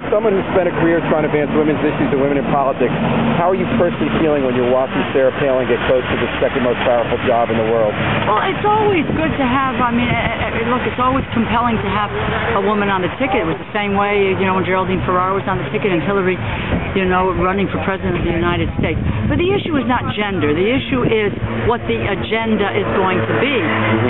someone who spent a career trying to advance women's issues and women in politics, how are you personally feeling when you're watching Sarah Palin get close to the second most powerful job in the world? Well, it's always good to have, look, it's always compelling to have a woman on the ticket. It was the same way, when Geraldine Ferraro was on the ticket and Hillary, running for president of the United States. But the issue is not gender. The issue is what the agenda is going to be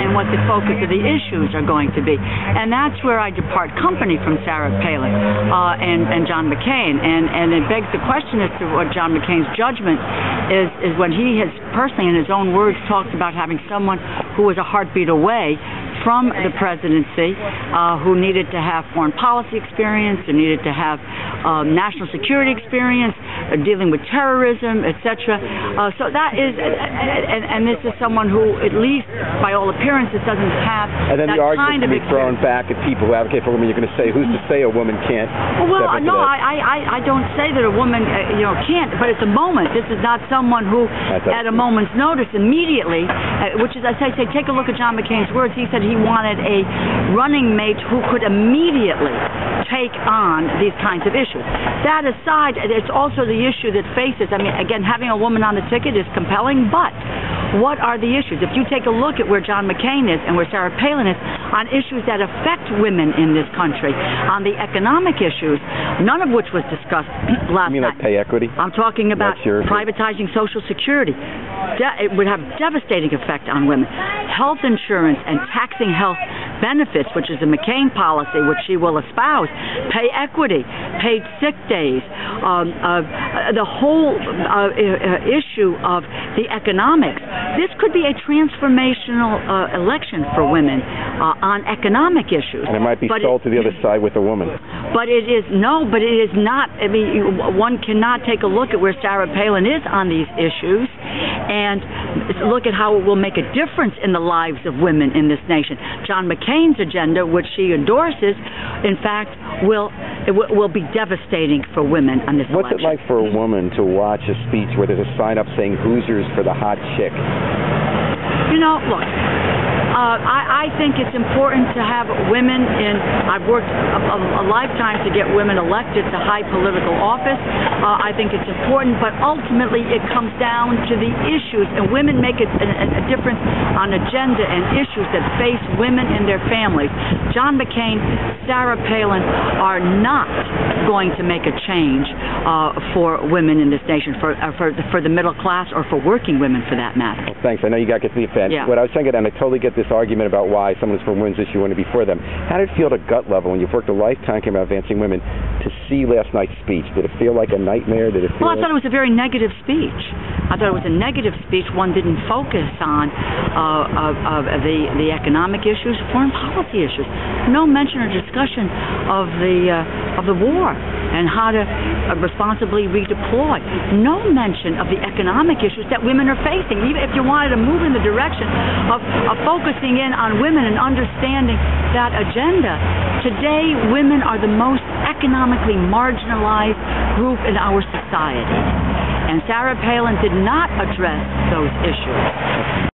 and what the focus of the issues are going to be. And that's where I depart company from Sarah Palin and John McCain. And it begs the question as to what John McCain's judgment is when he has personally, in his own words, talked about having someone who was a heartbeat away from the presidency, who needed to have foreign policy experience, who needed to have national security experience, dealing with terrorism, etc. So that is, and this is someone who, at least by all appearances, doesn't have and then that the argument kind of can be thrown back at people who advocate for women. You're going to say, who's to say a woman can't? Well, no, I don't say that a woman, can't. But at the moment, this is not someone who, at a moment's notice, immediately, which is, I say, take a look at John McCain's words. He said he wanted a running mate who could immediately take on these kinds of issues. That aside, it's also the issue that faces, again, having a woman on the ticket is compelling, but what are the issues? If you take a look at where John McCain is and where Sarah Palin is on issues that affect women in this country, on the economic issues, none of which was discussed last night. You mean like pay equity? I'm talking about privatizing Social Security. It would have a devastating effect on women. Health insurance and taxing health benefits, which is the McCain policy, which she will espouse, pay equity, paid sick days, the whole issue of the economics. This could be a transformational election for women on economic issues. And it might be sold to the other side with a woman. But it is not. One cannot take a look at where Sarah Palin is on these issues and look at how it will make a difference in the lives of women in this nation. John McCain's agenda, which she endorses, in fact, will be devastating for women on this election. What's it like for a woman to watch a speech where there's a sign up saying Hoosiers for the hot chick? Look, I think it's important to have women in. I've worked a lifetime to get women elected to high political office. I think it's important, but ultimately it comes down to the issues, and women make a difference on agenda and issues that face women and their families. John McCain, Sarah Palin are not going to make a change for women in this nation, for the middle class, or for working women, for that matter. Well, thanks. I know you got to get to the offense. Yeah. What I was saying, and I totally get this argument about why someone who's from women's issue want to be for them. How did it feel at a gut level when you've worked a lifetime about advancing women to see last night's speech? Did it feel like a nightmare? Did it feel I thought it was a very negative speech. I thought it was a negative speech. One didn't focus on the economic issues, foreign policy issues. No mention or discussion of the war and how to responsibly redeploy. No mention of the economic issues that women are facing. Even if you wanted to move in the direction of focusing in on women and understanding that agenda, today women are the most economically marginalized group in our society. And Sarah Palin did not address those issues.